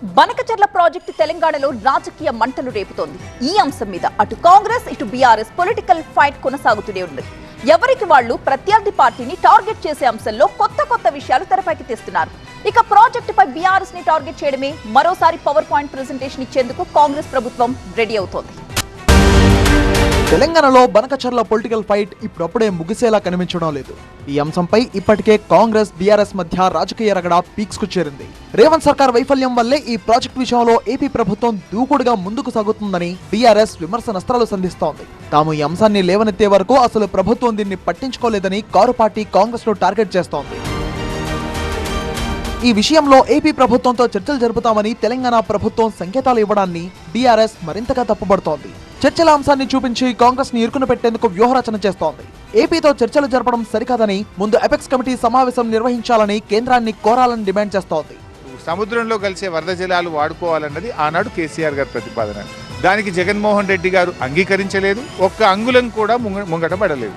Banakacherla project తెలంగాణలో రాజకీయ మంటలు రేపుతోంది. ఈ అంశం మీద అటు కాంగ్రెస్ ఇటు బీఆర్ఎస్ పొలిటికల్ ఫైట్ కొనసాగుతూనే ఉంది. ఎవరికి వాళ్లు ప్రత్యర్థి పార్టీని టార్గెట్ చేసే అంశంలో కొత్త విషయాలు తెరపైకి తెస్తున్నారు. ఇక ప్రాజెక్టుపై బీఆర్ఎస్ ని టార్గెట్ చేయడమే మరోసారి పవర్ పాయింట్ ప్రెజెంటేషన్ ఇచ్చేందుకు కాంగ్రెస్ ప్రభుత్వం రెడీ అవుతోంది. తెలంగాణలో బనకచర్ల పొలిటికల్ ఫైట్ ఇప్పుడప్పుడే ముగిసేలా కనిపించడం లేదు. ఈ అంశంపై ఇప్పటికే కాంగ్రెస్ బీఆర్ఎస్ మధ్య రాజకీయ రగడ పీక్స్ కు చేరింది. రేవంత్ సర్కార్ వైఫల్యం వల్లే ఈ ప్రాజెక్టు విషయంలో ఏపీ ప్రభుత్వం దూకుడుగా ముందుకు సాగుతుందని బీఆర్ఎస్ విమర్శనాస్త్రాలు సంధిస్తోంది. తాము ఈ అంశాన్ని లేవనెత్తే వరకు అసలు ప్రభుత్వం దీన్ని పట్టించుకోలేదని కారు పార్టీ కాంగ్రెస్ ను టార్గెట్ చేస్తోంది. ఈ విషయంలో ఏపీ ప్రభుత్వంతో చర్చలు జరుపుతామని తెలంగాణ ప్రభుత్వం సంకేతాలు ఇవ్వడాన్ని బీఆర్ఎస్ మరింతగా తప్పుపడుతోంది. చర్చల అంశాన్ని చూపించి కాంగ్రెస్ ని ఇరుకున పెట్టేందుకు వ్యూహరచన చేస్తోంది. ఏపీతో చర్చలు జరపడం సరికాదని ముందు అపెక్స్ కమిటీ సమావేశం నిర్వహించాలని కేంద్రాన్ని కోరాలని డిమాండ్ చేస్తోంది. సముద్రంలో కలిసే వరద జలాలు వాడుకోవాలన్నది ఆనాడు కేసీఆర్ గారి ప్రతిపాదన. దానికి జగన్మోహన్ రెడ్డి గారు అంగీకరించలేదు, ఒక్క అంగుళం కూడా ముంగట పడలేదు.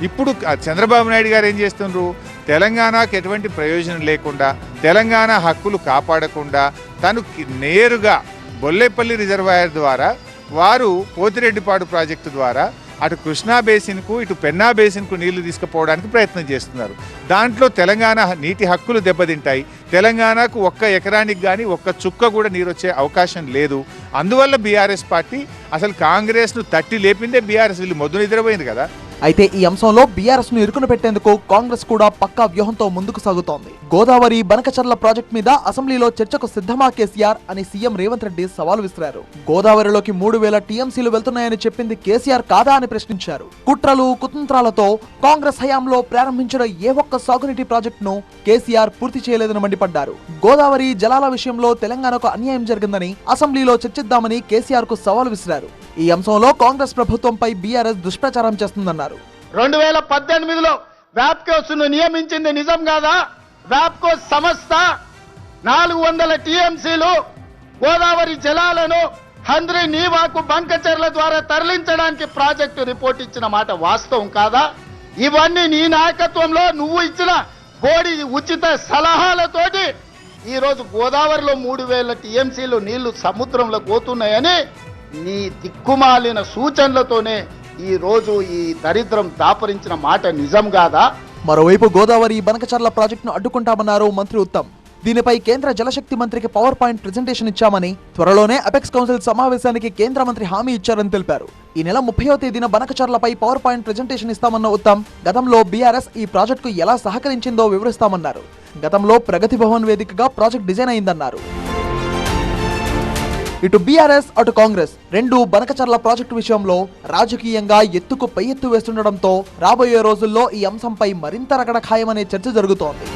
ఇప్పుడు చంద్రబాబు నాయుడు గారు ఏం చేస్తున్నారు? తెలంగాణకు ఎటువంటి ప్రయోజనం లేకుండా, తెలంగాణ హక్కులు కాపాడకుండా తను నేరుగా బొల్లేపల్లి రిజర్వాయర్ ద్వారా వారు పోతిరెడ్డిపాడు ప్రాజెక్టు ద్వారా అటు కృష్ణా బేసిన్కు ఇటు పెన్నా బేసిన్కు నీళ్లు తీసుకుపోవడానికి ప్రయత్నం చేస్తున్నారు. దాంట్లో తెలంగాణ నీటి హక్కులు దెబ్బతింటాయి. తెలంగాణకు ఒక్క ఎకరానికి కానీ ఒక్క చుక్క కూడా నీరు వచ్చే అవకాశం లేదు. అందువల్ల బీఆర్ఎస్ పార్టీ అసలు కాంగ్రెస్ను తట్టి లేపిందే బీఆర్ఎస్. వీళ్ళు మొద్దు నిద్రపోయింది కదా. అయితే ఈ అంశంలో బీఆర్ఎస్ ను ఇరుకున పెట్టేందుకు కాంగ్రెస్ కూడా పక్కా వ్యూహంతో ముందుకు సాగుతోంది. గోదావరి బనకచర్ల ప్రాజెక్టు మీద అసెంబ్లీలో చర్చకు సిద్ధమా కేసీఆర్ అని సీఎం రేవంత్ రెడ్డి సవాల్ విసిరారు. గోదావరిలోకి 3000 టీఎంసీలు వెళ్తున్నాయని చెప్పింది కేసీఆర్ కాదా అని ప్రశ్నించారు. కుట్రలు కుతంత్రాలతో కాంగ్రెస్ హయాంలో ప్రారంభించిన ఏ ఒక్క సాగునీటి ప్రాజెక్టును కేసీఆర్ పూర్తి చేయలేదని మండిపడ్డారు. గోదావరి జలాల విషయంలో తెలంగాణకు అన్యాయం జరిగిందని అసెంబ్లీలో చర్చిద్దామని కేసీఆర్ కు సవాల్ విసిరారు. ఈ అంశంలో కాంగ్రెస్ ప్రభుత్వంపై బీఆర్ఎస్ దుష్ప్రచారం చేస్తుందన్నారు. 2018లో వ్యాప్కోస్ ను నియమించింది నిజం కాదా? వ్యాప్కోస్ సంస్థ 400 టీఎంసీలు గోదావరి జలాలను హంద్రి నీవాకు బంకచర్ల ద్వారా తరలించడానికి ప్రాజెక్టు రిపోర్ట్ ఇచ్చిన మాట వాస్తవం కాదా? ఇవన్నీ నీ నాయకత్వంలో నువ్వు ఇచ్చిన బోడి ఉచిత సలహాలతోటి ఈ రోజు గోదావరిలో 3000 టీఎంసీలు నీళ్లు సముద్రంలో పోతున్నాయని నీ దిక్కుమాలిన సూచనలతోనే ఈ రోజు ఈ దరిద్రం దాపరించిన మాట నిజం కాదా? మరోవైపు గోదావరి బనకచర్ల ప్రాజెక్టును అడ్డుకుంటామన్నారు మంత్రి ఉత్తమ్. దీనిపై కేంద్ర జలశక్తి మంత్రికి పవర్ పాయింట్ ప్రెజెంటేషన్ ఇచ్చామని, త్వరలోనే అపెక్స్ కౌన్సిల్ సమావేశానికి కేంద్ర మంత్రి హామీ ఇచ్చారని తెలిపారు. ఈ నెల 30వ తేదీన బనకచర్లపై పవర్ పాయింట్ ప్రెజెంటేషన్ ఇస్తామన్న ఉత్తమ్ గతంలో బీఆర్ఎస్ ఈ ప్రాజెక్టుకు ఎలా సహకరించిందో వివరిస్తామన్నారు. గతంలో ప్రగతి భవన్ వేదికగా ప్రాజెక్ట్ డిజైన్ అయిందన్నారు. ఇటు బీఆర్ఎస్ అటు కాంగ్రెస్ రెండు బనకచర్ల ప్రాజెక్టు విషయంలో రాజకీయంగా ఎత్తుకు పై ఎత్తు వేస్తుండటంతో రాబోయే రోజుల్లో ఈ అంశంపై మరింత రగడ ఖాయమనే చర్చ జరుగుతోంది.